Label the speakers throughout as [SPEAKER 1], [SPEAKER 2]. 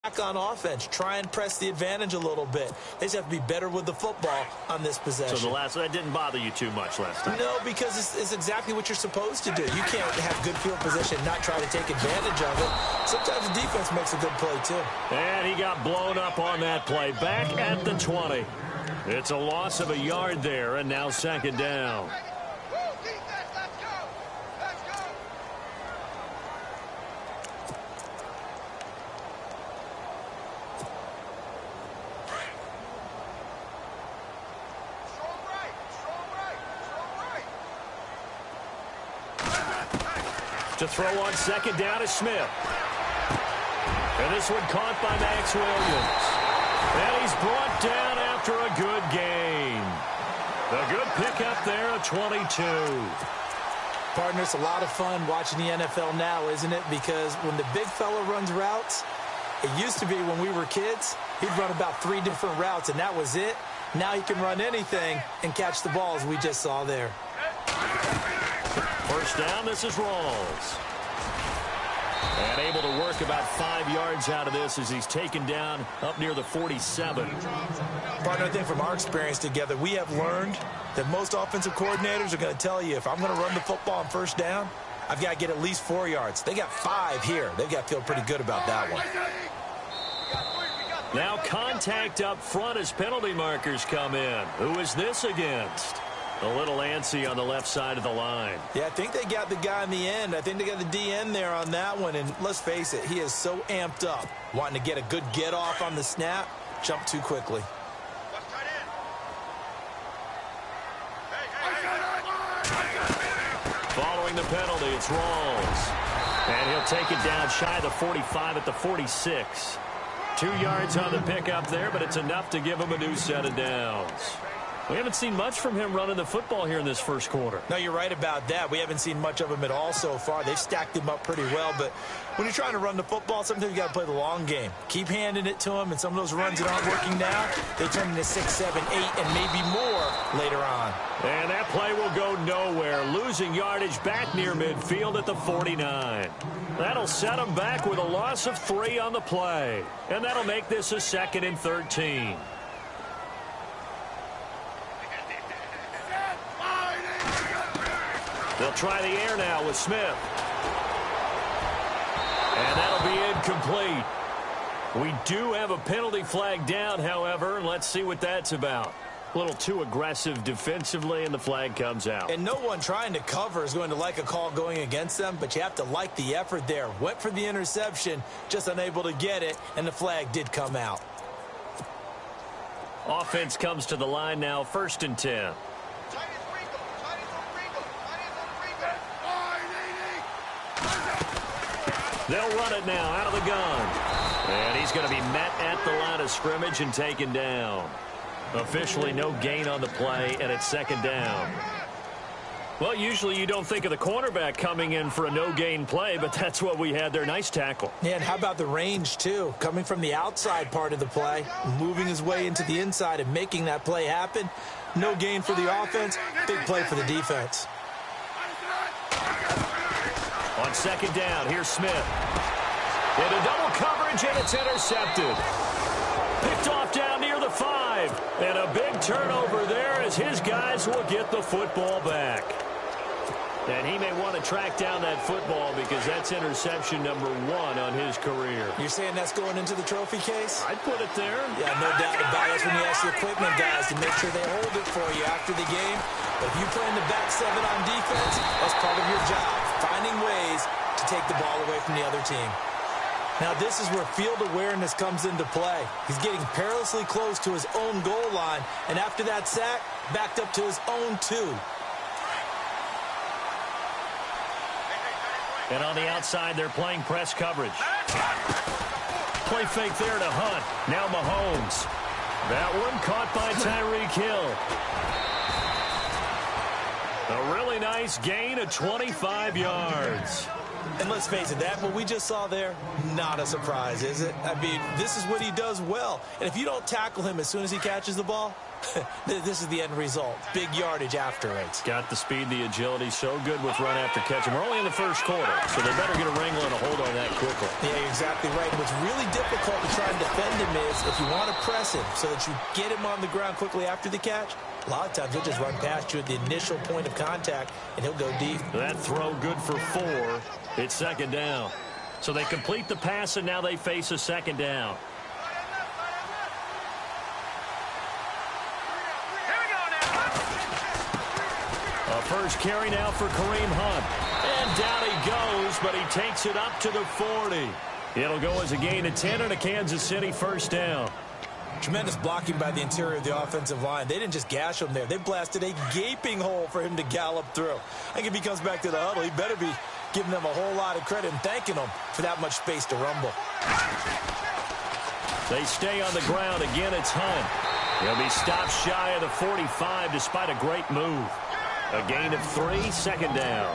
[SPEAKER 1] on offense, try and press the advantage a little bit. They just have to be better with the football on this possession.
[SPEAKER 2] So that didn't bother you too much last time?
[SPEAKER 1] No, because it's exactly what you're supposed to do. You can't have good field position and not try to take advantage of it. Sometimes the defense makes a good play, too.
[SPEAKER 2] And he got blown up on that play. Back at the 20. It's a loss of a yard there, and now second down. To throw on second down is Smith. And this one caught by Max Williams. And he's brought down after a good gain. A good pickup there at 22.
[SPEAKER 1] Partner, it's a lot of fun watching the NFL now, isn't it? Because when the big fella runs routes, it used to be when we were kids, he'd run about 3 different routes, and that was it. Now he can run anything and catch the ball, as we just saw there.
[SPEAKER 2] First down, this is Rawls. And able to work about 5 yards out of this as he's taken down up near the 47.
[SPEAKER 1] Partner, I think from our experience together, we have learned that most offensive coordinators are going to tell you, if I'm going to run the football on first down, I've got to get at least 4 yards. They got 5 here. They've got to feel pretty good about that one.
[SPEAKER 2] Now contact up front as penalty markers come in. Who is this against? A little antsy on the left side of the line.
[SPEAKER 1] Yeah, I think they got the guy in the end. I think they got the DN there on that one. And let's face it, he is so amped up, wanting to get a good get off on the snap, jump too quickly.
[SPEAKER 2] Following the penalty, it's Rawls. And he'll take it down shy of the 45 at the 46. 2 yards on the pickup there, but it's enough to give him a new set of downs. We haven't seen much from him running the football here in this first quarter.
[SPEAKER 1] No, you're right about that. We haven't seen much of him at all so far. They've stacked him up pretty well, but when you're trying to run the football, sometimes you got to play the long game. Keep handing it to him, and some of those runs that aren't working now, they turn into 6, 7, 8, and maybe more later on.
[SPEAKER 2] And that play will go nowhere, losing yardage back near midfield at the 49. That'll set him back with a loss of 3 on the play, and that'll make this a 2nd and 13. They'll try the air now with Smith. And that'll be incomplete. We do have a penalty flag down, however, and let's see what that's about. A little too aggressive defensively, and the flag comes out.
[SPEAKER 1] And no one trying to cover is going to like a call going against them, but you have to like the effort there. Went for the interception, just unable to get it, and the flag did come out.
[SPEAKER 2] Offense comes to the line now, 1st and 10. They'll run it now out of the gun. And he's going to be met at the line of scrimmage and taken down. Officially no gain on the play, and it's 2nd down. Well, usually you don't think of the cornerback coming in for a no-gain play, but that's what we had there. Nice tackle.
[SPEAKER 1] Yeah, and how about the range, too? Coming from the outside part of the play, moving his way into the inside and making that play happen. No gain for the offense, big play for the defense.
[SPEAKER 2] On 2nd down, here's Smith. Into double coverage, and it's intercepted. Picked off down near the 5. And a big turnover there as his guys will get the football back. And he may want to track down that football because that's interception number 1 on his career.
[SPEAKER 1] You're saying that's going into the trophy case?
[SPEAKER 2] I'd put it there.
[SPEAKER 1] Yeah, no doubt about it. That's when you ask the equipment guys to make sure they hold it for you after the game. But if you play in the back 7 on defense, that's part of your job, finding ways to take the ball away from the other team. Now, this is where field awareness comes into play. He's getting perilously close to his own goal line, and after that sack, backed up to his own 2.
[SPEAKER 2] And on the outside, they're playing press coverage. Play fake there to Hunt. Now Mahomes. That one caught by Tyreek Hill. A really nice gain of 25 yards.
[SPEAKER 1] And let's face it, what we just saw there, not a surprise, is it? I mean, this is what he does well. And if you don't tackle him as soon as he catches the ball, this is the end result. Big yardage after it.
[SPEAKER 2] Got the speed, the agility, so good with run after catch. And we're only in the first quarter, so they better get a wrangle and a hold on that quickly.
[SPEAKER 1] Yeah, you're exactly right. What's really difficult to try and defend him is if you want to press him so that you get him on the ground quickly after the catch, a lot of times he'll just run past you at the initial point of contact, and he'll go deep.
[SPEAKER 2] That throw good for 4. It's second down. So they complete the pass, and now they face a second down. A first carry now for Kareem Hunt. And down he goes, but he takes it up to the 40. It'll go as a gain of 10 and a Kansas City first down.
[SPEAKER 1] Tremendous blocking by the interior of the offensive line. They didn't just gash him there. They blasted a gaping hole for him to gallop through. I think if he comes back to the huddle, he better be giving them a whole lot of credit and thanking them for that much space to rumble.
[SPEAKER 2] They stay on the ground. Again, it's Hunt. He'll be stopped shy of the 45 despite a great move. A gain of 3, second down.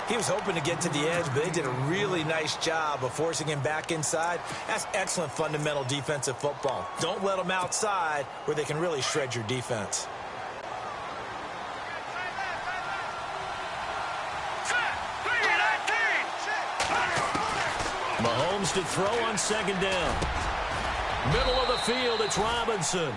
[SPEAKER 1] He was hoping to get to the edge, but they did a really nice job of forcing him back inside. That's excellent fundamental defensive football. Don't let them outside where they can really shred your defense.
[SPEAKER 2] Mahomes to throw on second down. Middle of the field, it's Robinson.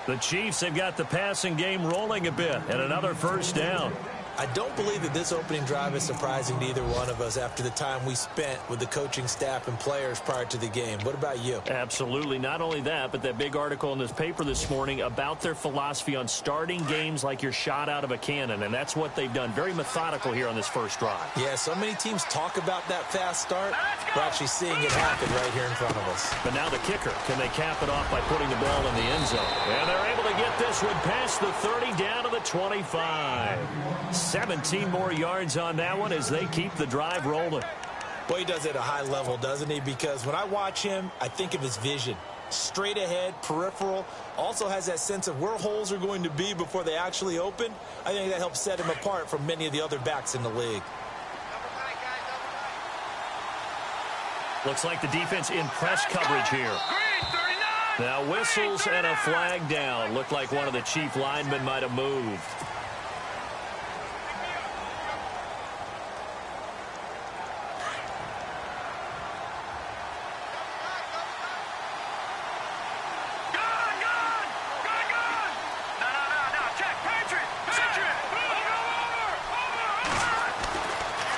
[SPEAKER 2] The Chiefs have got the passing game rolling a bit, and another first down.
[SPEAKER 1] I don't believe that this opening drive is surprising to either one of us after the time we spent with the coaching staff and players prior to the game. What about you?
[SPEAKER 2] Absolutely. Not only that, but that big article in this paper this morning about their philosophy on starting games like you're shot out of a cannon, and that's what they've done. Very methodical here on this first drive.
[SPEAKER 1] Yeah, so many teams talk about that fast start. We're actually seeing it happen right here in front of us.
[SPEAKER 2] But now the kicker, can they cap it off by putting the ball in the end zone? And they're able to get this one past the 30 down to the 25. 17 more yards on that one as they keep the drive rolling.
[SPEAKER 1] Boy, he does it at a high level, doesn't he? Because when I watch him, I think of his vision. Straight ahead, peripheral, also has that sense of where holes are going to be before they actually open. I think that helps set him apart from many of the other backs in the league.
[SPEAKER 2] Looks like the defense in press coverage here. Now whistles and a flag down. Looked like one of the Chief linemen might have moved.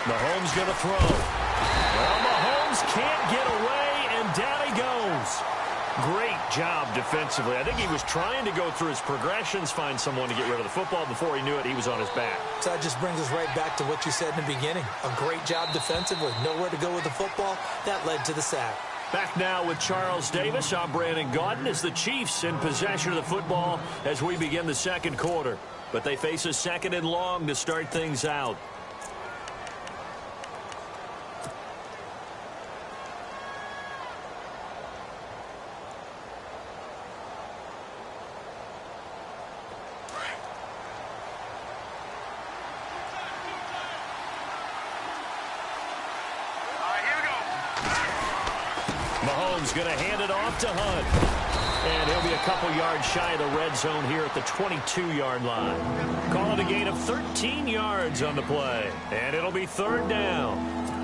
[SPEAKER 2] Mahomes going to throw. Well, Mahomes can't get away, and down he goes. Great job defensively. I think he was trying to go through his progressions, find someone to get rid of the football. Before he knew it, he was on his back.
[SPEAKER 1] So that just brings us right back to what you said in the beginning. A great job defensively. Nowhere to go with the football. That led to the sack.
[SPEAKER 2] Back now with Charles Davis. I'm Brandon Gaudin as the Chiefs in possession of the football as we begin the second quarter. But they face a second and long to start things out. Mahomes going to hand it off to Hunt. And he'll be a couple yards shy of the red zone here at the 22-yard line. Call it a gain of 13 yards on the play. And it'll be third down.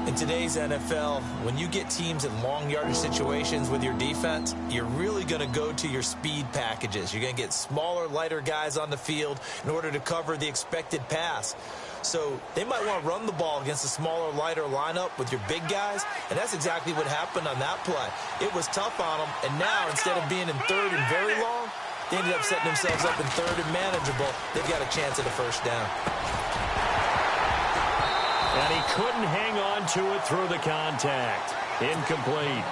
[SPEAKER 1] In today's NFL, when you get teams in long yardage situations with your defense, you're really going to go to your speed packages. You're going to get smaller, lighter guys on the field in order to cover the expected pass. So they might want to run the ball against a smaller, lighter lineup with your big guys, and that's exactly what happened on that play. It was tough on them, and now instead of being in third and very long, they ended up setting themselves up in third and manageable. They've got a chance at a first down.
[SPEAKER 2] And he couldn't hang on to it through the contact. Incomplete.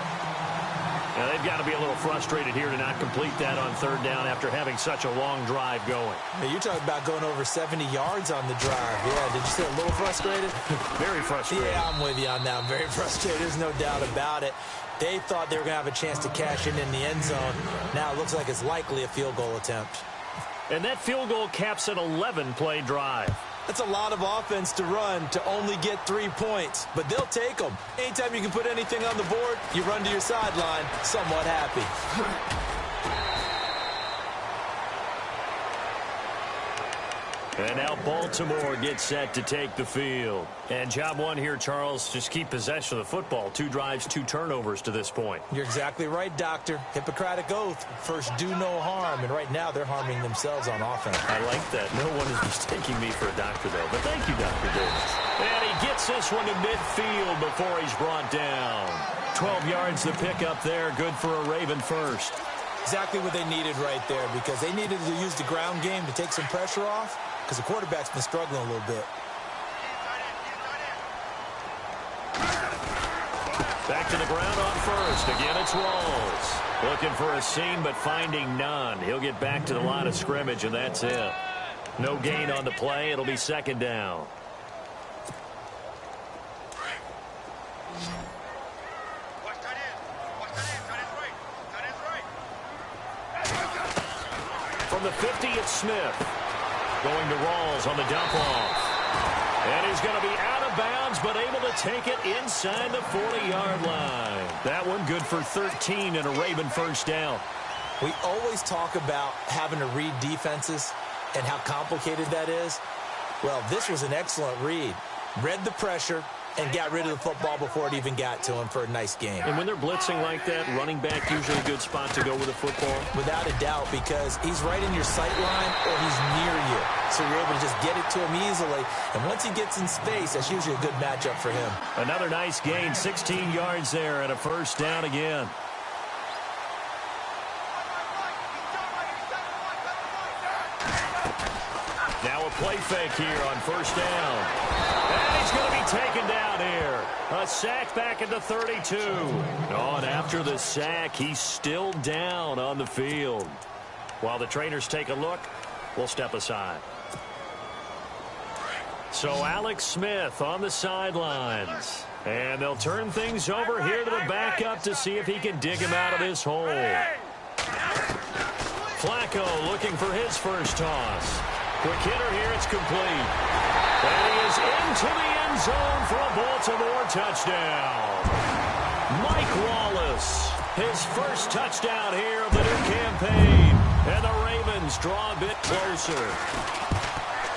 [SPEAKER 2] Now, they've got to be a little frustrated here to not complete that on third down after having such a long drive going.
[SPEAKER 1] Hey, you're talking about going over 70 yards on the drive. Yeah, did you say a little frustrated?
[SPEAKER 2] Very frustrated.
[SPEAKER 1] Yeah, I'm with you on that. I'm very frustrated. There's no doubt about it. They thought they were going to have a chance to cash in the end zone. Now it looks like it's likely a field goal attempt.
[SPEAKER 2] And that field goal caps an 11-play drive.
[SPEAKER 1] That's a lot of offense to run to only get 3 points, but they'll take them. Anytime you can put anything on the board, you run to your sideline somewhat happy.
[SPEAKER 2] And now Baltimore gets set to take the field. And job one here, Charles, just keep possession of the football. 2 drives, 2 turnovers to this point.
[SPEAKER 1] You're exactly right, Doctor. Hippocratic oath. First, do no harm. And right now, they're harming themselves on offense.
[SPEAKER 2] I like that. No one is mistaking me for a doctor, though. But thank you, Dr. Davis. And he gets this one to midfield before he's brought down. 12 yards to pick up there. Good for a Raven first.
[SPEAKER 1] Exactly what they needed right there, because they needed to use the ground game to take some pressure off, because the quarterback's been struggling a little bit.
[SPEAKER 2] Back to the ground on first. Again, it's Rawls. Looking for a seam, but finding none. He'll get back to the line of scrimmage, and that's it. No gain on the play. It'll be second down. From the 50, it's Smith. Going to Rawls on the dump-off. And he's going to be out of bounds, but able to take it inside the 40-yard line. That one good for 13 and a Raven first down.
[SPEAKER 1] We always talk about having to read defenses and how complicated that is. Well, this was an excellent read. Read the pressure and got rid of the football before it even got to him for a nice game.
[SPEAKER 2] And when they're blitzing like that, running back usually a good spot to go with the football?
[SPEAKER 1] Without a doubt, because he's right in your sight line or he's near you. So you're able to just get it to him easily. And once he gets in space, that's usually a good matchup for him.
[SPEAKER 2] Another nice gain, 16 yards there and a first down again. Now a play fake here on first down. And he's going to be taken down here. A sack back at the 32. Oh, and after the sack, he's still down on the field. While the trainers take a look, we'll step aside. So Alex Smith on the sidelines. And they'll turn things over here to the backup to see if he can dig him out of this hole. Flacco looking for his first toss. Quick hitter here, it's complete. And he is into the end zone for a Baltimore touchdown. Mike Wallace, his first touchdown here of the new campaign. And the Ravens draw a bit closer.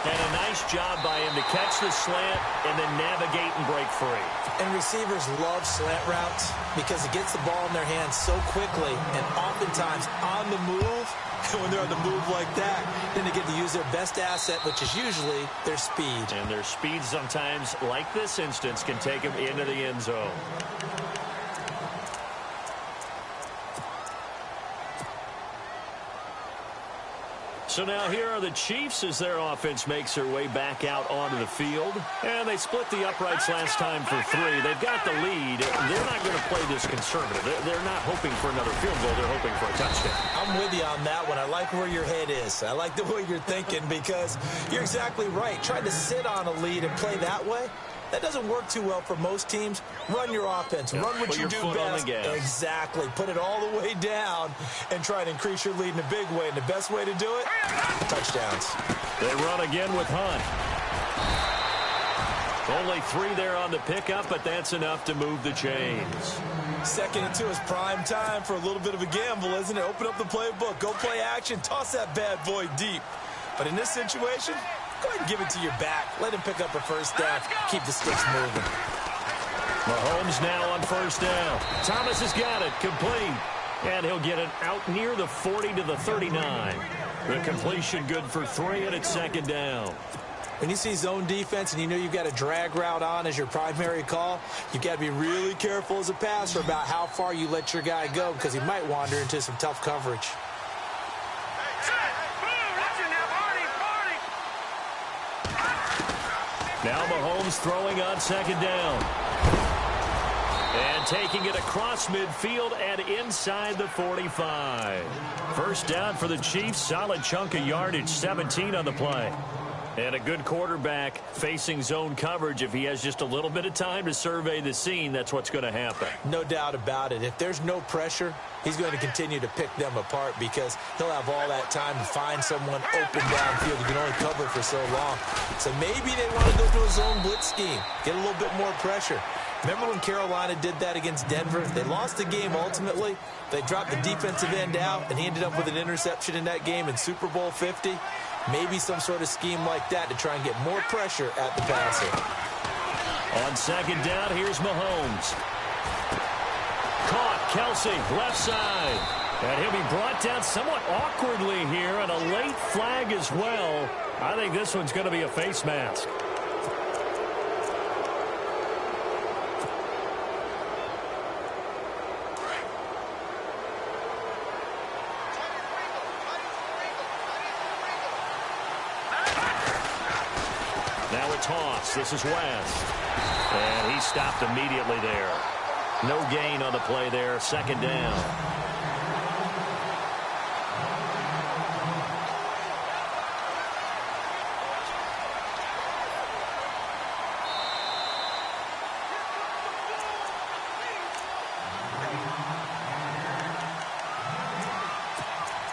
[SPEAKER 2] And a nice job by him to catch the slant and then navigate and break free.
[SPEAKER 1] And receivers love slant routes because it gets the ball in their hands so quickly and oftentimes on the move. And when they're on the move like that, then they get to use their best asset, which is usually their speed.
[SPEAKER 2] And their speed sometimes, like this instance, can take them into the end zone. So now here are the Chiefs as their offense makes their way back out onto the field. And they split the uprights last time for 3. They've got the lead. They're not going to play this conservative. They're not hoping for another field goal. They're hoping for a touchdown.
[SPEAKER 1] I'm with you on that one. I like where your head is. I like the way you're thinking because you're exactly right. Trying to sit on a lead and play that way, that doesn't work too well for most teams. Run your offense. Run what you do best. Exactly. Put it all the way down and try to increase your lead in a big way. And the best way to do it, touchdowns.
[SPEAKER 2] They run again with Hunt. Only 3 there on the pickup, but that's enough to move the chains.
[SPEAKER 1] 2nd and 2 is prime time for a little bit of a gamble, isn't it? Open up the playbook. Go play action. Toss that bad boy deep. But in this situation, go ahead and give it to your back. Let him pick up a first down. Keep the sticks moving.
[SPEAKER 2] Mahomes now on first down. Thomas has got it. Complete. And he'll get it out near the 40 to the 39. The completion good for 3, and it's second down.
[SPEAKER 1] When you see zone defense and you know you've got a drag route on as your primary call, you've got to be really careful as a passer about how far you let your guy go because he might wander into some tough coverage.
[SPEAKER 2] Now Mahomes throwing on second down. And taking it across midfield and inside the 45. First down for the Chiefs. Solid chunk of yardage, 17 on the play. And a good quarterback facing zone coverage, if he has just a little bit of time to survey the scene, that's what's going to happen.
[SPEAKER 1] No doubt about it. If there's no pressure, he's going to continue to pick them apart because he'll have all that time to find someone open downfield. He can only cover for so long. So maybe they want to go to a zone blitz scheme, get a little bit more pressure. Remember when Carolina did that against Denver? They lost the game ultimately. They dropped the defensive end out, and he ended up with an interception in that game in Super Bowl 50. Maybe some sort of scheme like that to try and get more pressure at the passer.
[SPEAKER 2] On second down, here's Mahomes. Caught, Kelsey, left side. And he'll be brought down somewhat awkwardly here, and a late flag as well. I think this one's going to be a face mask. Now a toss. This is West. And he stopped immediately there. No gain on the play there. Second down.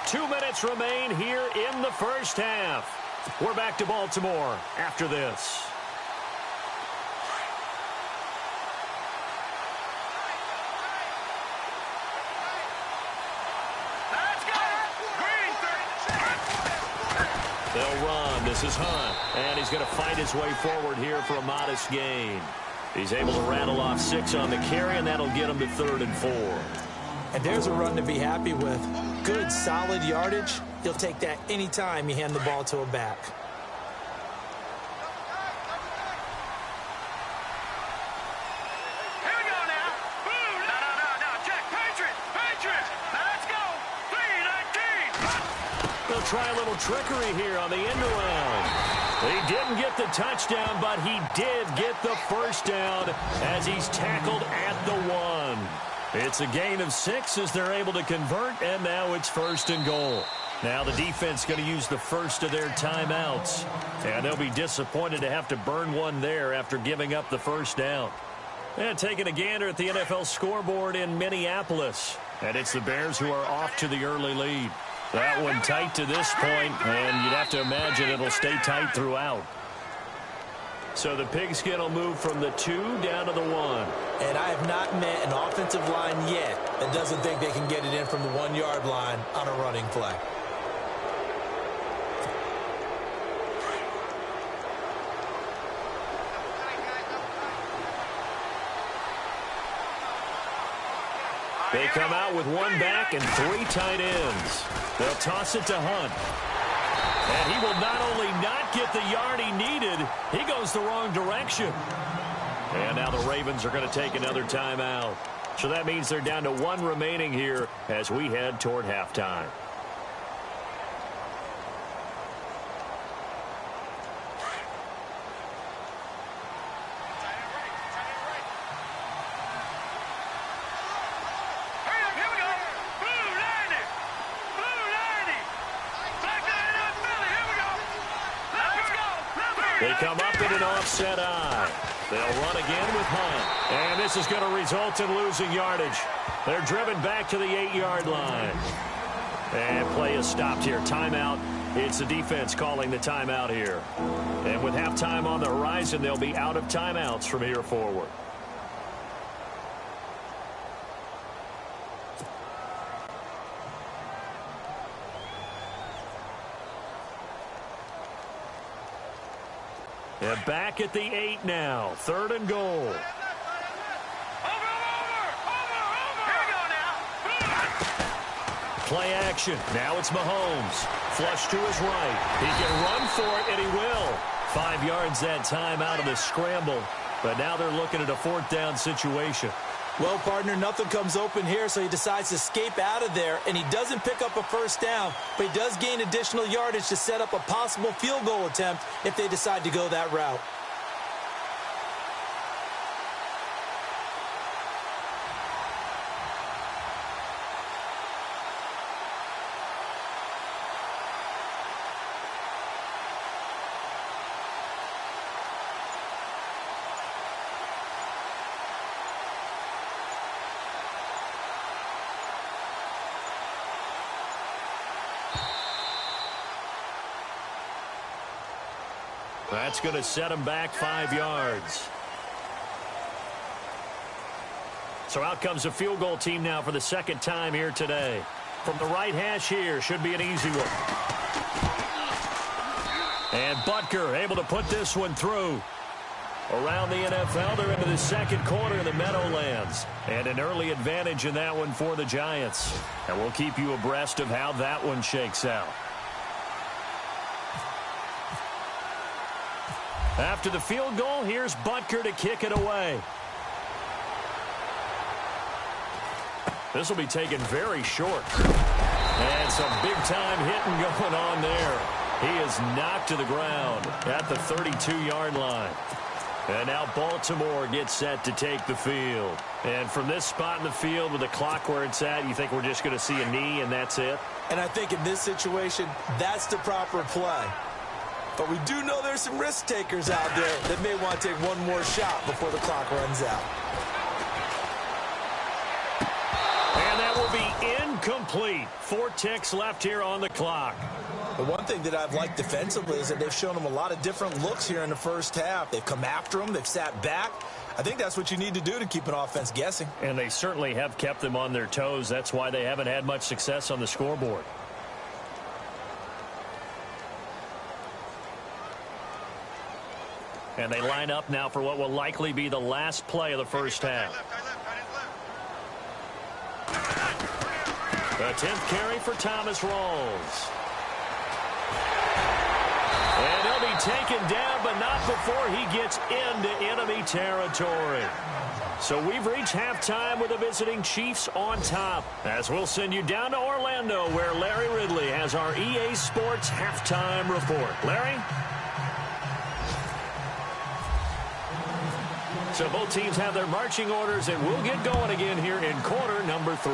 [SPEAKER 2] Two minutes remain here in the first half. We're back to Baltimore after this. They'll run. This is Hunt. And he's going to fight his way forward here for a modest gain. He's able to rattle off 6 on the carry, and that'll get him to 3rd and 4.
[SPEAKER 1] And there's a run to be happy with. Good, solid yardage. He'll take that any time you hand the ball to a back.
[SPEAKER 3] Here we go now. Boom. No. Check. Patriots. Let's go. 3-19.
[SPEAKER 2] They'll try a little trickery here on the end around. He didn't get the touchdown, but he did get the first down as he's tackled at the 1. It's a gain of 6 as they're able to convert, and now it's 1st and goal. Now the defense going to use the first of their timeouts, and they'll be disappointed to have to burn one there after giving up the first down. And taking a gander at the NFL scoreboard in Minneapolis, and it's the Bears who are off to the early lead. That one tight to this point, and you'd have to imagine it'll stay tight throughout. So the pigskin will move from the 2 down to the 1.
[SPEAKER 1] And I have not met an offensive line yet that doesn't think they can get it in from the 1-yard line on a running play.
[SPEAKER 2] They come out with 1 back and 3 tight ends. They'll toss it to Hunt. And he will not only not get the yard he needed, he goes the wrong direction. And now the Ravens are going to take another timeout. So that means they're down to 1 remaining here as we head toward halftime. They come up in an offset eye. They'll run again with Hunt. And this is going to result in losing yardage. They're driven back to the 8-yard line. And play is stopped here. Timeout. It's the defense calling the timeout here. And with halftime on the horizon, they'll be out of timeouts from here forward. They're back at the 8 now. 3rd and goal.
[SPEAKER 3] Over. Here we go now.
[SPEAKER 2] Play action. Now it's Mahomes. Flush to his right. He can run for it, and he will. 5 yards that time out of the scramble. But now they're looking at a 4th down situation.
[SPEAKER 1] Well, partner, nothing comes open here, so he decides to escape out of there, and he doesn't pick up a first down, but he does gain additional yardage to set up a possible field goal attempt if they decide to go that route.
[SPEAKER 2] That's going to set him back 5 yards. So out comes the field goal team now for the second time here today. From the right hash here, should be an easy one. And Butker able to put this one through. Around the NFL, they're into the second quarter in the Meadowlands. And an early advantage in that one for the Giants. And we'll keep you abreast of how that one shakes out. After the field goal, here's Butker to kick it away. This will be taken very short. And some big-time hitting going on there. He is knocked to the ground at the 32-yard line. And now Baltimore gets set to take the field. And from this spot in the field with the clock where it's at, you think we're just going to see a knee and that's it?
[SPEAKER 1] And I think in this situation, that's the proper play. But we do know there's some risk takers out there that may want to take one more shot before the clock runs out.
[SPEAKER 2] And that will be incomplete. 4 ticks left here on the clock.
[SPEAKER 1] The one thing that I've liked defensively is that they've shown them a lot of different looks here in the first half. They've come after them. They've sat back. I think that's what you need to do to keep an offense guessing.
[SPEAKER 2] And they certainly have kept them on their toes. That's why they haven't had much success on the scoreboard. And they line up now for what will likely be the last play of the first half. The 10th carry for Thomas Rawls. And he'll be taken down, but not before he gets into enemy territory. So we've reached halftime with the visiting Chiefs on top. As we'll send you down to Orlando, where Larry Ridley has our EA Sports halftime report. Larry? So both teams have their marching orders, and we'll get going again here in quarter number 3.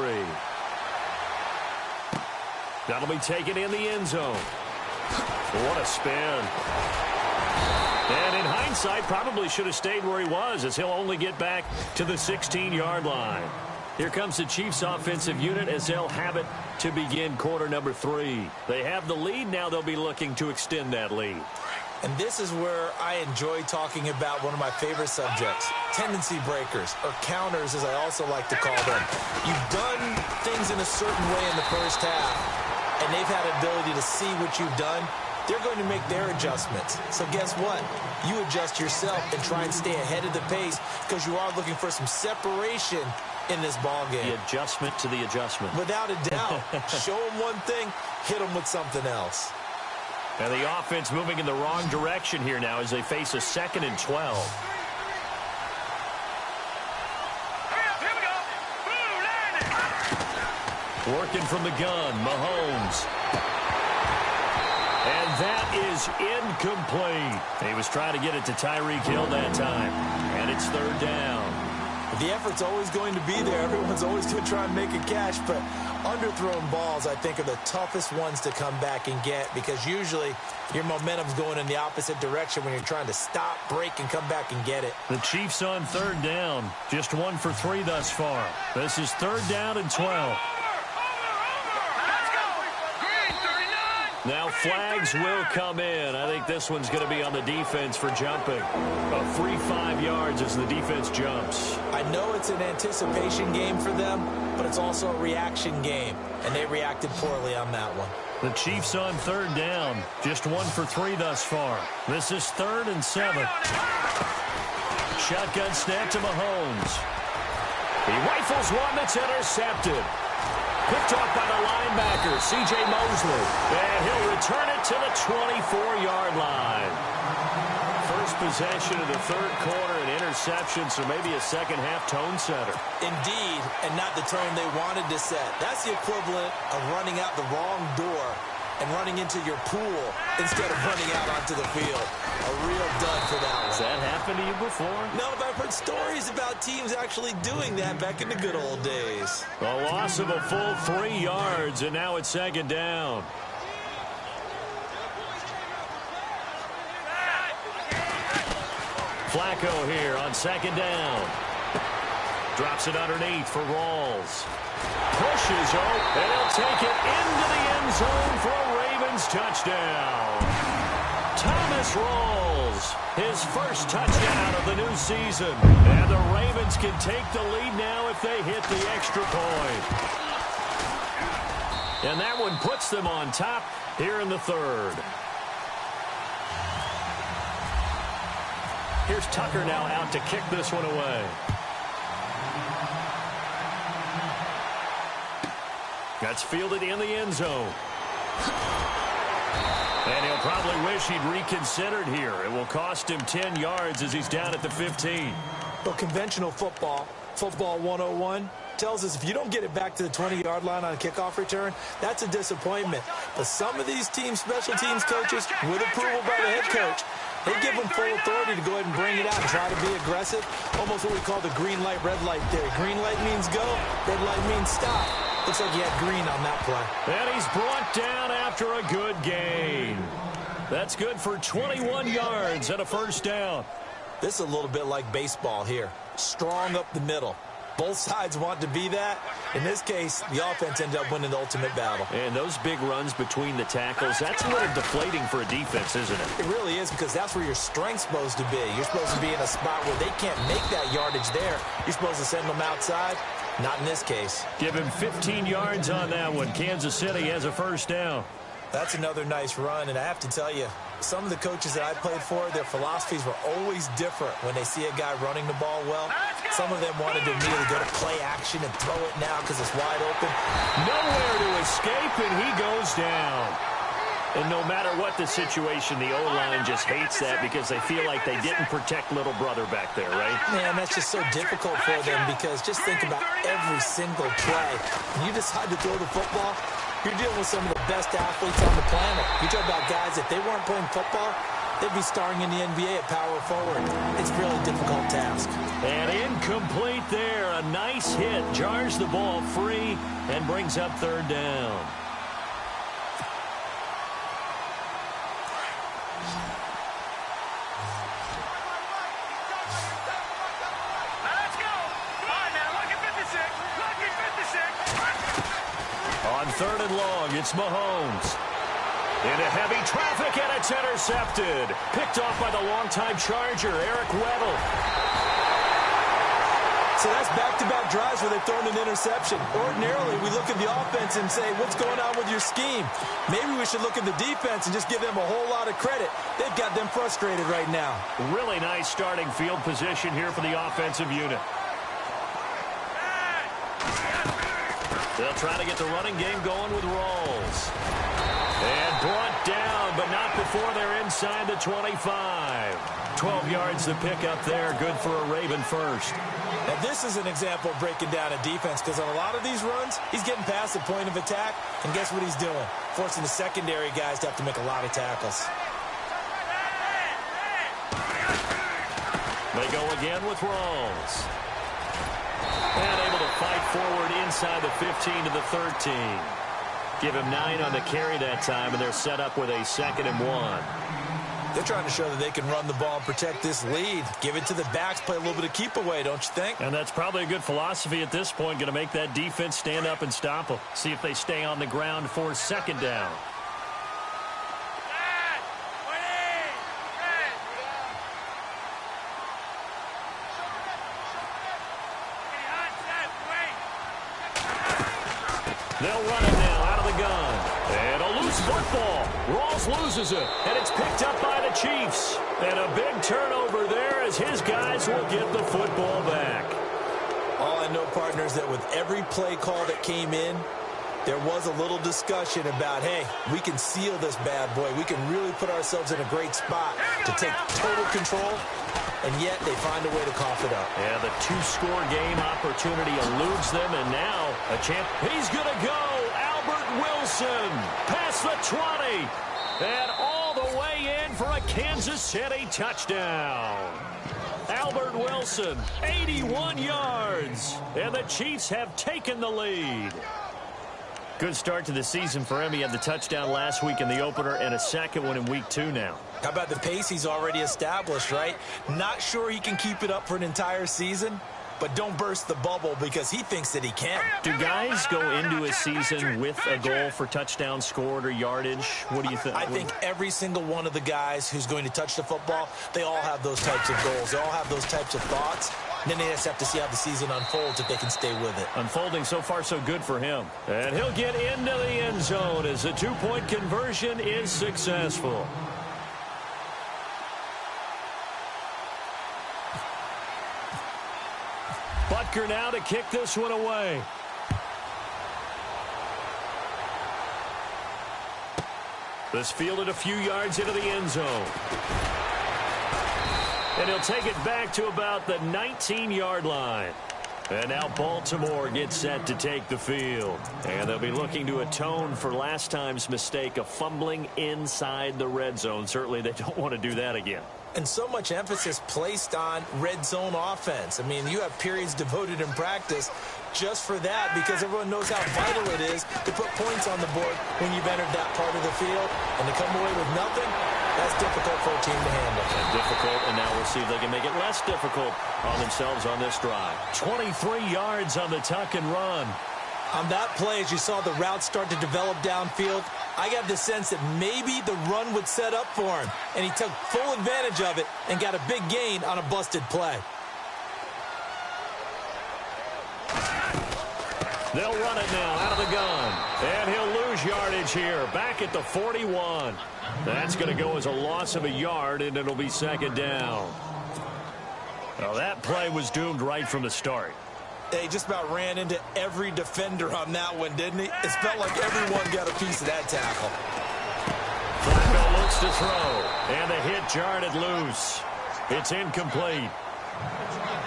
[SPEAKER 2] That'll be taken in the end zone. What a spin. And in hindsight, probably should have stayed where he was, as he'll only get back to the 16-yard line. Here comes the Chiefs offensive unit as they'll have it to begin quarter number 3. They have the lead. Now they'll be looking to extend that lead.
[SPEAKER 1] And this is where I enjoy talking about one of my favorite subjects, tendency breakers, or counters as I also like to call them. You've done things in a certain way in the first half, and they've had an ability to see what you've done. They're going to make their adjustments. So guess what? You adjust yourself and try and stay ahead of the pace because you are looking for some separation in this ball game.
[SPEAKER 2] The adjustment to the adjustment.
[SPEAKER 1] Without a doubt. Show them one thing, hit them with something else.
[SPEAKER 2] And the offense moving in the wrong direction here now as they face a 2nd and 12.
[SPEAKER 3] Here we go. Boom, landed.
[SPEAKER 2] Working from the gun, Mahomes. And that is incomplete. He was trying to get it to Tyreek Hill that time. And it's 3rd down.
[SPEAKER 1] The effort's always going to be there. Everyone's always going to try and make a catch, but underthrown balls, I think, are the toughest ones to come back and get because usually your momentum's going in the opposite direction when you're trying to stop, break, and come back and get it.
[SPEAKER 2] The Chiefs on 3rd down. Just 1 for 3 thus far. This is 3rd down and 12. Now flags will come in. I think this one's going to be on the defense for jumping. A free 5 yards as the defense jumps.
[SPEAKER 1] I know it's an anticipation game for them, but it's also a reaction game, and they reacted poorly on that one.
[SPEAKER 2] The Chiefs on 3rd down. Just 1 for 3 thus far. This is 3rd and 7. Shotgun snap to Mahomes. He rifles one that's intercepted. Picked off by the linebacker, C.J. Mosley. And he'll return it to the 24-yard line. First possession of the 3rd quarter, an interception, so maybe a second-half tone setter.
[SPEAKER 1] Indeed, and not the tone they wanted to set. That's the equivalent of running out the wrong door and running into your pool instead of running out onto the field. A real dud for that one.
[SPEAKER 2] Has that happened to you before?
[SPEAKER 1] No, but I've heard stories about teams actually doing that back in the good old days.
[SPEAKER 2] A loss of a full 3 yards, and now it's 2nd down. Flacco here on 2nd down. Drops it underneath for Rawls. Pushes out, and he'll take it into the end zone for a Ravens touchdown. Thomas rolls. His first touchdown of the new season. And the Ravens can take the lead now if they hit the extra point. And that one puts them on top here in the third. Here's Tucker now out to kick this one away. That's fielded in the end zone. And he'll probably wish he'd reconsidered here. It will cost him 10 yards as he's down at the 15.
[SPEAKER 1] Well, conventional football 101, tells us if you don't get it back to the 20-yard line on a kickoff return, that's a disappointment. But some of these teams, special teams coaches, with approval by the head coach, they give them full authority to go ahead and bring it out and try to be aggressive. Almost what we call the green light, red light theory. Green light means go, red light means stop. Looks like he had green on that play.
[SPEAKER 2] And he's brought down after a good gain. That's good for 21 yards and a first down.
[SPEAKER 1] This is a little bit like baseball here. Strong up the middle. Both sides want to be that. In this case, the offense ended up winning the ultimate battle.
[SPEAKER 2] And those big runs between the tackles, that's a little deflating for a defense, isn't it?
[SPEAKER 1] It really is, because that's where your strength's supposed to be. You're supposed to be in a spot where they can't make that yardage there. You're supposed to send them outside. Not in this case.
[SPEAKER 2] Give him 15 yards on that one. Kansas City has a first down.
[SPEAKER 1] That's another nice run, and I have to tell you, some of the coaches that I played for, their philosophies were always different when they see a guy running the ball well. Some of them wanted to immediately go to play action and throw it now because it's wide open.
[SPEAKER 2] Nowhere to escape, and he goes down. And no matter what the situation, the O-line just hates that because they feel like they didn't protect little brother back there, right?
[SPEAKER 1] Man, that's just so difficult for them because just think about every single play. When you decide to throw the football, you're dealing with some of the best athletes on the planet. You talk about guys, if they weren't playing football, they'd be starring in the NBA at power forward. It's a really difficult task.
[SPEAKER 2] And incomplete there. A nice hit. Jars the ball free and brings up third down. On third and long, it's Mahomes. Into heavy traffic, and it's intercepted. Picked off by the longtime Charger, Eric Weddle.
[SPEAKER 1] So that's back-to-back drives where they've thrown an interception. Ordinarily, we look at the offense and say, what's going on with your scheme? Maybe we should look at the defense and just give them a whole lot of credit. They've got them frustrated right now.
[SPEAKER 2] Really nice starting field position here for the offensive unit. They'll try to get the running game going with Rawls. And brought down, but not before they're inside the 25. 12 yards to pick up there. Good for a Raven first.
[SPEAKER 1] Now, this is an example of breaking down a defense because on a lot of these runs, he's getting past the point of attack, and guess what he's doing? Forcing the secondary guys to have to make a lot of tackles.
[SPEAKER 2] They go again with Rawls. And able to fight forward inside the 15 to the 13. Give him 9 on the carry that time, and they're set up with a 2nd and 1.
[SPEAKER 1] They're trying to show that they can run the ball and protect this lead. Give it to the backs, play a little bit of keep away, don't you think?
[SPEAKER 2] And that's probably a good philosophy at this point. Going to make that defense stand up and stop them. See if they stay on the ground for 2nd down. They'll run it now out of the gun. And a loose football. Rawls loses it. And it's picked up by the Chiefs. And a big turnover there as his guys will get the football back.
[SPEAKER 1] All I know, partners, that with every play call that came in, there was a little discussion about, hey, we can seal this bad boy. We can really put ourselves in a great spot to take total control. And yet they find a way to cough it up.
[SPEAKER 2] Yeah, the 2-score game opportunity eludes them, and now a champ. He's going to go. Albert Wilson past the 20. And all the way in for a Kansas City touchdown. Albert Wilson, 81 yards. And the Chiefs have taken the lead. Good start to the season for him. He had the touchdown last week in the opener and a second one in week 2 now.
[SPEAKER 1] How about the pace he's already established, right? Not sure he can keep it up for an entire season, but don't burst the bubble because he thinks that he can.
[SPEAKER 2] Do guys go into a season with a goal for touchdown scored or yardage? What do you think?
[SPEAKER 1] I think every single one of the guys who's going to touch the football, they all have those types of goals. They all have those types of thoughts. And then they just have to see how the season unfolds if they can stay with it.
[SPEAKER 2] Unfolding so far so good for him. And he'll get into the end zone as the two-point conversion is successful. Butker now to kick this one away. This fielded a few yards into the end zone. And he'll take it back to about the 19-yard line. And now Baltimore gets set to take the field. And they'll be looking to atone for last time's mistake of fumbling inside the red zone. Certainly they don't want to do that again.
[SPEAKER 1] And so much emphasis placed on red zone offense. I mean, you have periods devoted in practice just for that because everyone knows how vital it is to put points on the board when you've entered that part of the field. And to come away with nothing, that's difficult for a team to handle.
[SPEAKER 2] And difficult, and now we'll see if they can make it less difficult on themselves on this drive. 23 yards on the tuck and run.
[SPEAKER 1] On that play, as you saw the route start to develop downfield, I got the sense that maybe the run would set up for him. And he took full advantage of it and got a big gain on a busted play.
[SPEAKER 2] They'll run it now out of the gun. And he'll lose yardage here. Back at the 41. That's going to go as a loss of a yard, and it'll be second down. Well, that play was doomed right from the start.
[SPEAKER 1] He just about ran into every defender on that one, didn't he? It felt like everyone got a piece of that tackle.
[SPEAKER 2] Flacco looks to throw, and the hit jarred it loose. It's incomplete.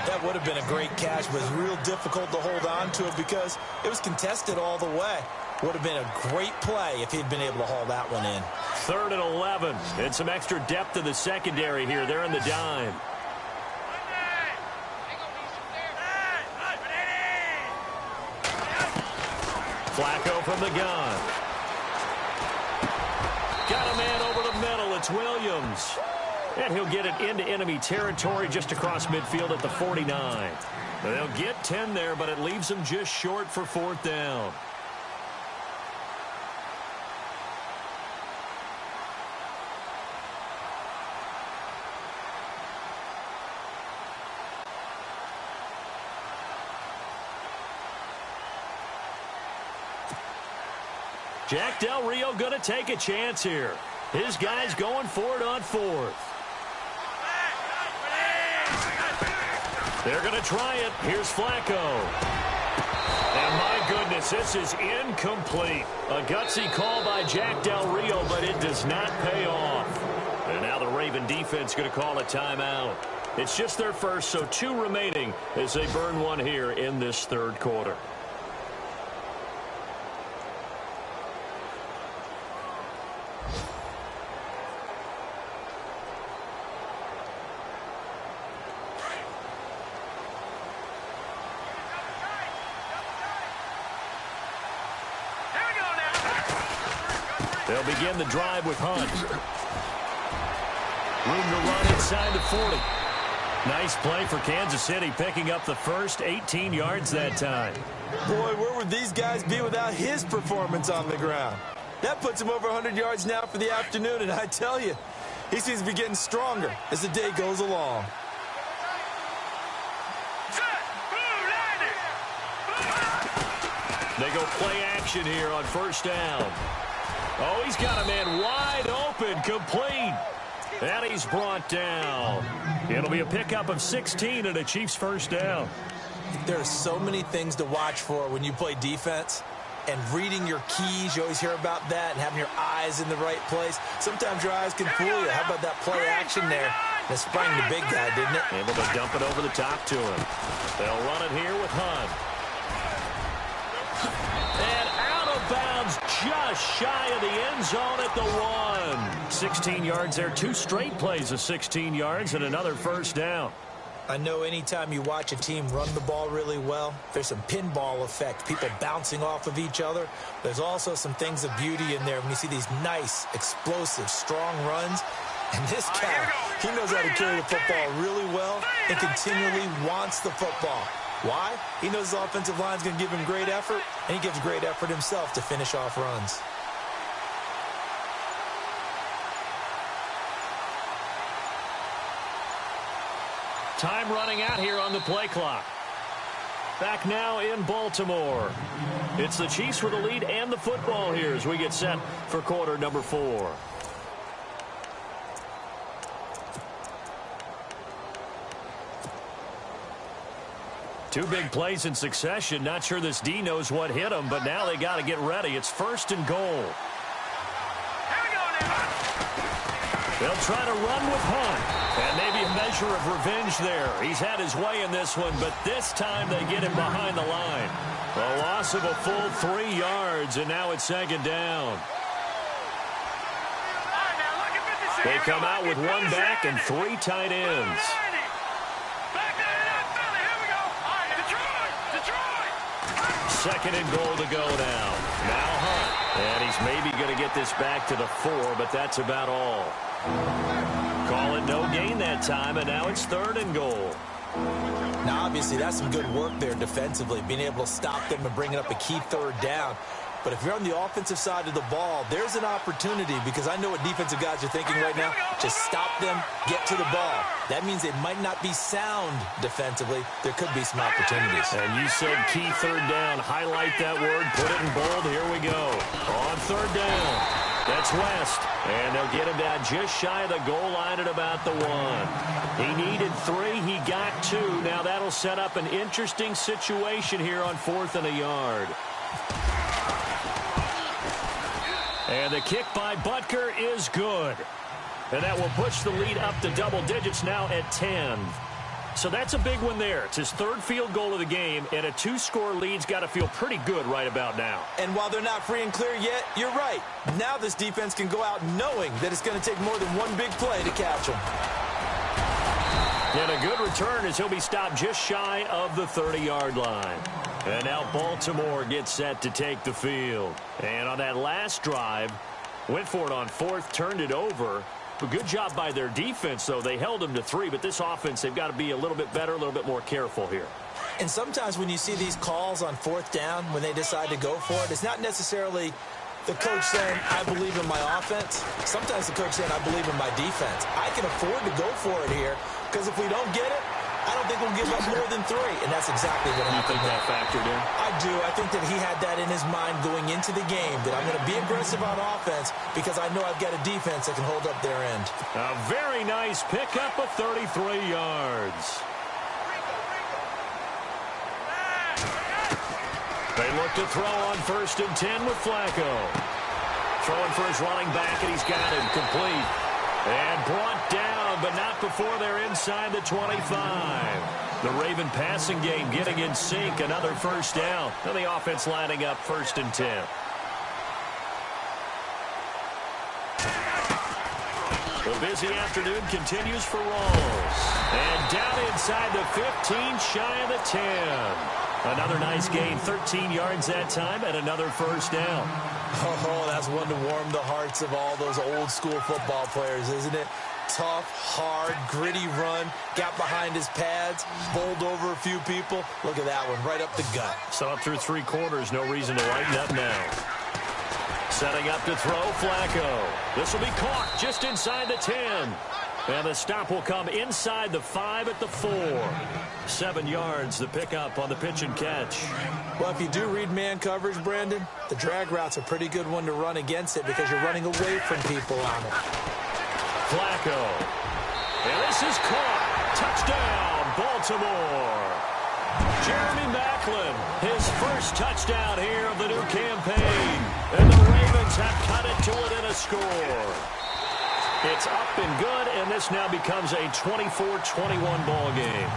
[SPEAKER 1] That would have been a great catch, but it was real difficult to hold on to it because it was contested all the way. Would have been a great play if he'd been able to haul that one in.
[SPEAKER 2] 3rd and 11, and some extra depth in the secondary here. They're in the dime. Flacco from the gun. Got a man over the middle. It's Williams. And he'll get it into enemy territory just across midfield at the 49. They'll get 10 there, but it leaves them just short for 4th down. Jack Del Rio going to take a chance here. His guy's going for it on 4th. They're going to try it. Here's Flacco. And my goodness, this is incomplete. A gutsy call by Jack Del Rio, but it does not pay off. And now the Raven defense going to call a timeout. It's just their first, so 2 remaining as they burn one here in this 3rd quarter. They'll begin the drive with Hunt. Room to run inside the 40. Nice play for Kansas City, picking up the first 18 yards that time.
[SPEAKER 1] Boy, where would these guys be without his performance on the ground? That puts him over 100 yards now for the afternoon, and I tell you, he seems to be getting stronger as the day goes along.
[SPEAKER 2] They go play action here on 1st down. Oh, he's got a man wide open, complete. And he's brought down. It'll be a pickup of 16 and a Chiefs 1st down.
[SPEAKER 1] There are so many things to watch for when you play defense. And reading your keys, you always hear about that, and having your eyes in the right place. Sometimes your eyes can fool you. How about that play action there? That sprang the big guy, didn't it?
[SPEAKER 2] Able to dump it over the top to him. They'll run it here with Hunt. And out of bounds, just shy of the end zone at the 1. 16 yards there, 2 straight plays of 16 yards and another 1st down.
[SPEAKER 1] I know anytime you watch a team run the ball really well, there's some pinball effect, people bouncing off of each other. There's also some things of beauty in there when you see these nice, explosive, strong runs. And this guy, he knows how to carry the football really well and continually wants the football. Why? He knows his offensive line's going to give him great effort, and he gives great effort himself to finish off runs.
[SPEAKER 2] Time running out here on the play clock. Back now in Baltimore. It's the Chiefs with the lead and the football here as we get set for quarter number 4. Two big plays in succession. Not sure this D knows what hit him, but now they got to get ready. It's 1st and goal.
[SPEAKER 3] Here we go now.
[SPEAKER 2] They'll try to run with Hunt. And maybe a measure of revenge there. He's had his way in this one, but this time they get him behind the line. A loss of a full 3 yards, and now it's 2nd down. They come out with 1 back and 3 tight ends.
[SPEAKER 3] Back there in that belly. Here we go. All right, Detroit.
[SPEAKER 2] 2nd and goal to go now. Now Hunt. And he's maybe going to get this back to the 4, but that's about all. Call it no gain that time, and now it's 3rd and goal.
[SPEAKER 1] Now, obviously, that's some good work there defensively, being able to stop them and bringing up a key 3rd down. But if you're on the offensive side of the ball, there's an opportunity, because I know what defensive guys are thinking right now. Just stop them, get to the ball. That means it might not be sound defensively. There could be some opportunities.
[SPEAKER 2] And you said key 3rd down. Highlight that word. Put it in bold. Here we go. On 3rd down. That's West. And they'll get him down just shy of the goal line at about the 1. He needed 3. He got 2. Now that'll set up an interesting situation here on 4th and a yard. And the kick by Butker is good. And that will push the lead up to double digits now at 10. So that's a big one there. It's his 3rd field goal of the game, and a 2-score lead's got to feel pretty good right about now.
[SPEAKER 1] And while they're not free and clear yet, you're right. Now this defense can go out knowing that it's going to take more than one big play to catch them.
[SPEAKER 2] And a good return as he'll be stopped just shy of the 30-yard line. And now Baltimore gets set to take the field. And on that last drive, went for it on 4th, turned it over. A good job by their defense, though. They held them to 3, but this offense, they've got to be a little bit better, a little bit more careful here.
[SPEAKER 1] And sometimes when you see these calls on 4th down, when they decide to go for it, it's not necessarily the coach saying, I believe in my offense. Sometimes the coach saying, I believe in my defense. I can afford to go for it here, because if we don't get it, I don't think we'll give up more than 3, and that's exactly what happened.
[SPEAKER 2] You think that factored in?
[SPEAKER 1] I do. I think that he had that in his mind going into the game, that I'm going to be aggressive on offense because I know I've got a defense that can hold up their end.
[SPEAKER 2] A very nice pickup of 33 yards. They look to throw on 1st and 10 with Flacco. Throwing for his running back, and he's got him complete. And brought down, but not before they're inside the 25. The Raven passing game getting in sync. Another 1st down. Now the offense lining up 1st and 10. The busy afternoon continues for Rawls. And down inside the 15, shy of the 10. Another nice gain, 13 yards that time, and another 1st down.
[SPEAKER 1] Oh, that's one to warm the hearts of all those old school football players, isn't it? Tough, hard, gritty run, got behind his pads, bowled over a few people. Look at that one, right up the gut.
[SPEAKER 2] So up through 3 quarters, no reason to lighten up now. Setting up to throw, Flacco. This will be caught just inside the 10. And the stop will come inside the 5 at the 4. 7 yards, the pickup on the pitch and catch.
[SPEAKER 1] Well, if you do read man coverage, Brandon, the drag route's a pretty good one to run against it because you're running away from people on it.
[SPEAKER 2] Flacco. And this is caught. Touchdown, Baltimore. Jeremy Maclin, his first touchdown here of the new campaign. And the Ravens have cut it to within a score. It's up and good, and this now becomes a 24-21 ball game.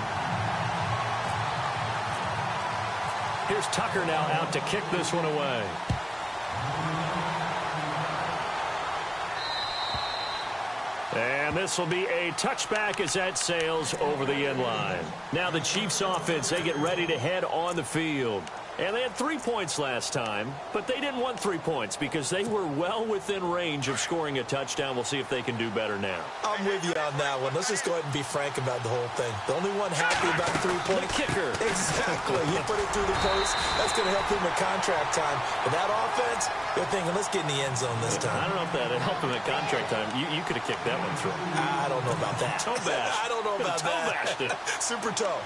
[SPEAKER 2] Here's Tucker now out to kick this one away. And this will be a touchback as that sails over the end line. Now the Chiefs offense, they get ready to head on the field. And they had 3 points last time, but they didn't want 3 points because they were well within range of scoring a touchdown. We'll see if they can do better now.
[SPEAKER 1] I'm with you on that one. Let's just go ahead and be frank about the whole thing. The only one happy about 3 points.
[SPEAKER 2] The kicker.
[SPEAKER 1] Exactly. He put it through the post. That's going to help him at contract time. But that offense, they're thinking, let's get in the end zone this time.
[SPEAKER 2] I don't know if that helped him at contract time. You could have kicked that one through.
[SPEAKER 1] I don't know about that.
[SPEAKER 2] Toe bash.
[SPEAKER 1] I don't know about
[SPEAKER 2] toe
[SPEAKER 1] that.
[SPEAKER 2] Bashed it.
[SPEAKER 1] Super toe.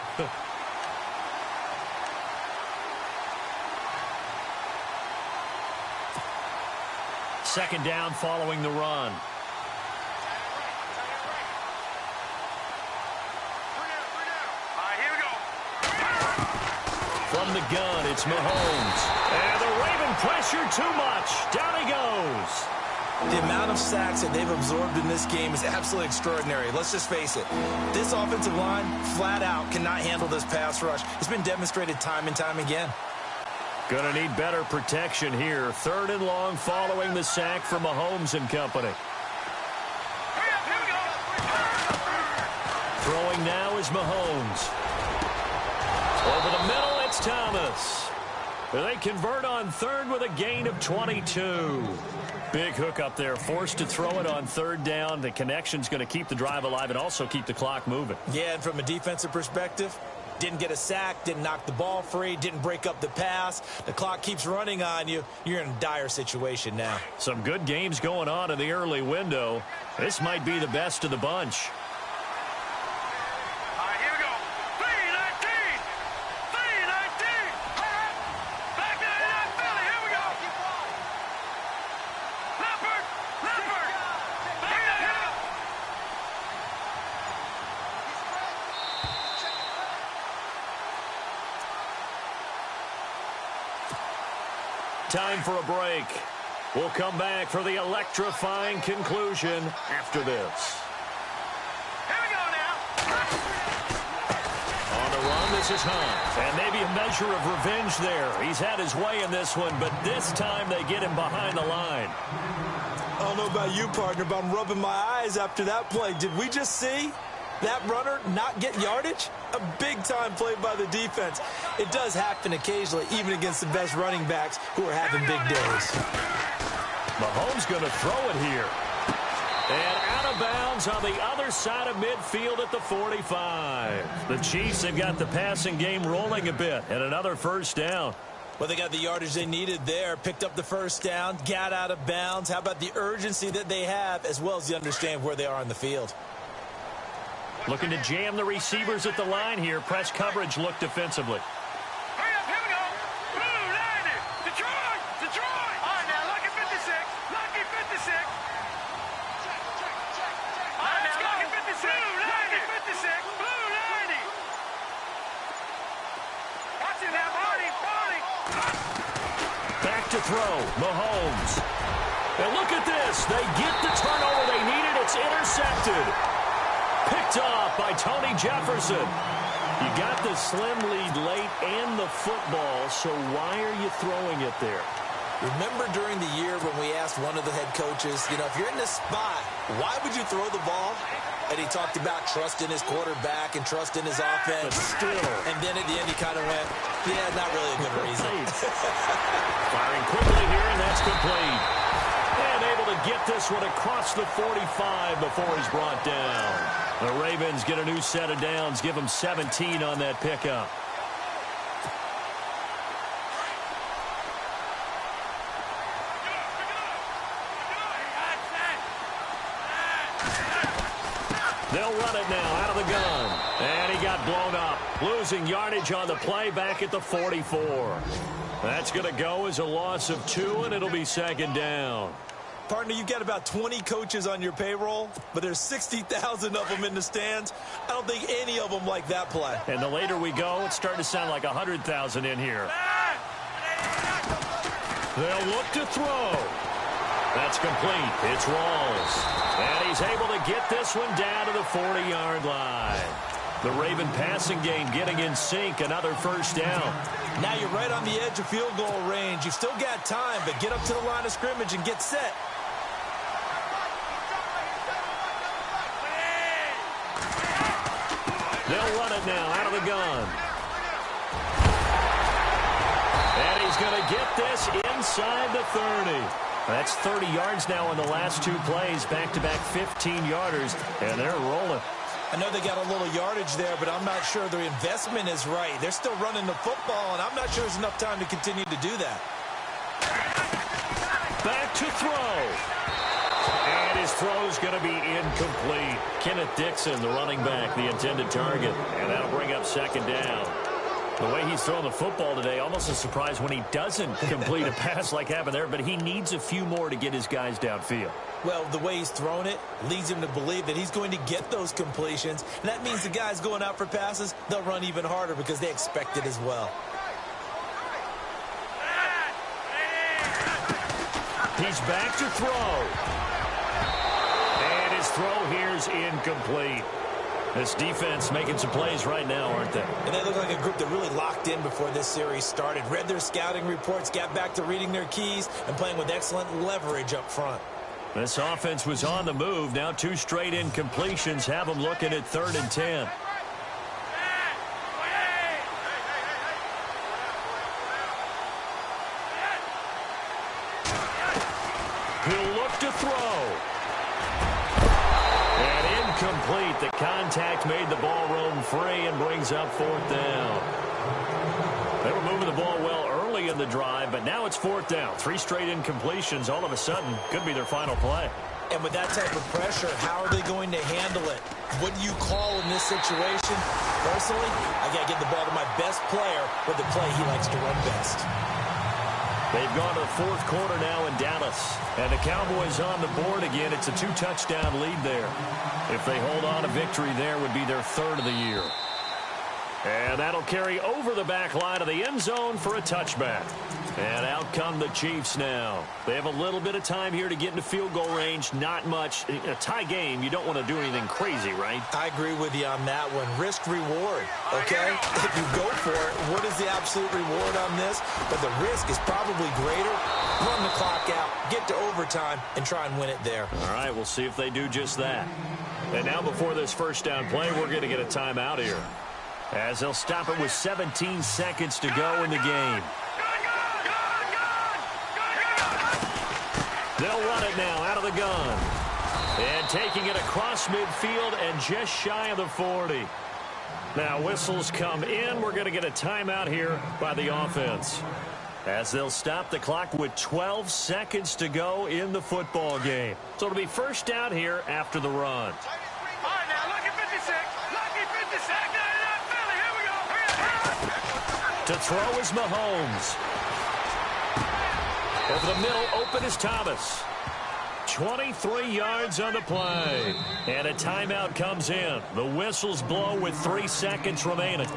[SPEAKER 2] Second down following the run.
[SPEAKER 3] Here we go.
[SPEAKER 2] From the gun, it's Mahomes. And the Raven pressure too much. Down he goes.
[SPEAKER 1] The amount of sacks that they've absorbed in this game is absolutely extraordinary. Let's just face it. This offensive line, flat out, cannot handle this pass rush. It's been demonstrated time and time again.
[SPEAKER 2] Going to need better protection here. 3rd and long following the sack from Mahomes and company.
[SPEAKER 3] Here we go.
[SPEAKER 2] Throwing now is Mahomes. Over the middle, it's Thomas. They convert on 3rd with a gain of 22. Big hook up there, forced to throw it on 3rd down. The connection's going to keep the drive alive and also keep the clock moving.
[SPEAKER 1] Yeah, and from a defensive perspective, didn't get a sack, didn't knock the ball free, didn't break up the pass. The clock keeps running on you. You're in a dire situation now.
[SPEAKER 2] Some good games going on in the early window. This might be the best of the bunch.
[SPEAKER 3] Here we go. 3-19. 3-19. Back to Philly. Here we go. Leopard. Here we go.
[SPEAKER 2] Time for a break. We'll come back for the electrifying conclusion after this.
[SPEAKER 3] Here we go now.
[SPEAKER 2] On the run, this is Hunt. And maybe a measure of revenge there. He's had his way in this one, but this time they get him behind the line.
[SPEAKER 1] I don't know about you, partner, but I'm rubbing my eyes after that play. Did we just see that runner not get yardage? A big-time play by the defense. It does happen occasionally, even against the best running backs who are having big days.
[SPEAKER 2] Mahomes going to throw it here. And out of bounds on the other side of midfield at the 45. The Chiefs have got the passing game rolling a bit, and another 1st down.
[SPEAKER 1] Well, they got the yardage they needed there, picked up the 1st down, got out of bounds. How about the urgency that they have, as well as the understand where they are on the field?
[SPEAKER 2] Looking to jam the receivers at the line here. Press coverage look defensively.
[SPEAKER 3] Hurry up, here we go. Blue 90. Detroit. All right, now, lucky 56. Lucky 56. All right, now, lucky 56. Lucky 56. Blue 90. Watch it now, Marty.
[SPEAKER 2] Back to throw. Mahomes. And look at this. They get the turnover they needed. It's intercepted. Picked off by Tony Jefferson. You got the slim lead late and the football, so why are you throwing it there?
[SPEAKER 1] Remember during the year when we asked one of the head coaches, if you're in this spot, why would you throw the ball? And he talked about trust in his quarterback and trust in his offense.
[SPEAKER 2] But still.
[SPEAKER 1] And then at the end he kind of went, yeah, not really a good reason.
[SPEAKER 2] Firing quickly here, and that's complete. And able to get this one across the 45 before he's brought down. The Ravens get a new set of downs, give them 17 on that pickup. They'll run it now out of the gun. And he got blown up. Losing yardage on the play back at the 44. That's going to go as a loss of 2, and it'll be 2nd down.
[SPEAKER 1] Partner, you've got about 20 coaches on your payroll, but there's 60,000 of them in the stands. I don't think any of them like that play.
[SPEAKER 2] And the later we go, it's starting to sound like 100,000 in here. They'll look to throw. That's complete. It's Rawls. And he's able to get this one down to the 40-yard line. The Raven passing game getting in sync. Another 1st down.
[SPEAKER 1] Now you're right on the edge of field goal range. You've still got time, but get up to the line of scrimmage and get set.
[SPEAKER 2] They'll run it now out of the gun. is going to get this inside the 30. That's 30 yards now in the last 2 plays, back-to-back 15-yarders, and they're rolling.
[SPEAKER 1] I know they got a little yardage there, but I'm not sure their investment is right. They're still running the football, and I'm not sure there's enough time to continue to do that.
[SPEAKER 2] Back to throw. And his throw's going to be incomplete. Kenneth Dixon, the running back, the intended target. And that'll bring up second down. The way he's throwing the football today, almost a surprise when he doesn't complete a pass like happened there, but he needs a few more to get his guys downfield.
[SPEAKER 1] Well, the way he's thrown it leads him to believe that he's going to get those completions. And that means the guys going out for passes, they'll run even harder because they expect it as well.
[SPEAKER 2] He's back to throw. And his throw here's incomplete. This defense making some plays right now, aren't they?
[SPEAKER 1] And they look like a group that really locked in before this series started. Read their scouting reports, got back to reading their keys, and playing with excellent leverage up front.
[SPEAKER 2] This offense was on the move. Now 2 straight incompletions have them looking at 3rd and 10. He'll look to throw. And incomplete. The contact made the ball roam free and brings up 4th down. They were moving the ball well early in the drive, but now it's 4th down. 3 straight incompletions all of a sudden could be their final play.
[SPEAKER 1] And with that type of pressure, how are they going to handle it? What do you call in this situation? Personally, I got to get the ball to my best player with the play he likes to run best.
[SPEAKER 2] They've gone to the 4th quarter now in Dallas. And the Cowboys on the board again. It's a 2-touchdown lead there. If they hold on, a victory there would be their 3rd of the year. And that'll carry over the back line of the end zone for a touchback. And out come the Chiefs now. They have a little bit of time here to get into field goal range. Not much. In a tie game, you don't want to do anything crazy, right?
[SPEAKER 1] I agree with you on that one. Risk reward, okay? If you go for it, what is the absolute reward on this? But the risk is probably greater. Run the clock out, get to overtime, and try and win it there.
[SPEAKER 2] All right, we'll see if they do just that. And now before this first down play, we're going to get a timeout here, as they'll stop it with 17 seconds to go in the game. They'll run it now out of the gun. And taking it across midfield and just shy of the 40. Now whistles come in. We're going to get a timeout here by the offense, as they'll stop the clock with 12 seconds to go in the football game. So it'll be first down here after the run.
[SPEAKER 3] All right, now, lucky 56. Lucky 56. Philly, here we go.
[SPEAKER 2] To throw is Mahomes. Over the middle, open is Thomas. 23 yards on the play. And a timeout comes in. The whistles blow with 3 seconds remaining.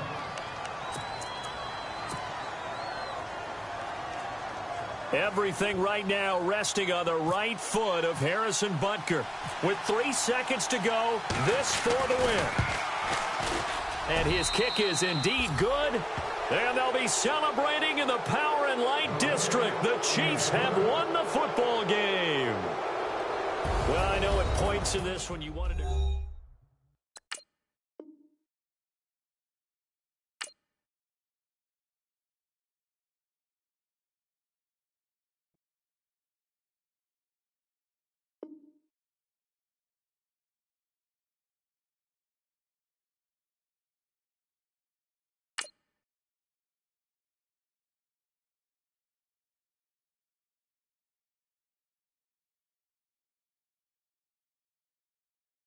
[SPEAKER 2] Everything right now resting on the right foot of Harrison Butker. With 3 seconds to go, this for the win. And his kick is indeed good. And they'll be celebrating in the Power and Light District. The Chiefs have won the football game. Well, I know at points in this when you wanted to...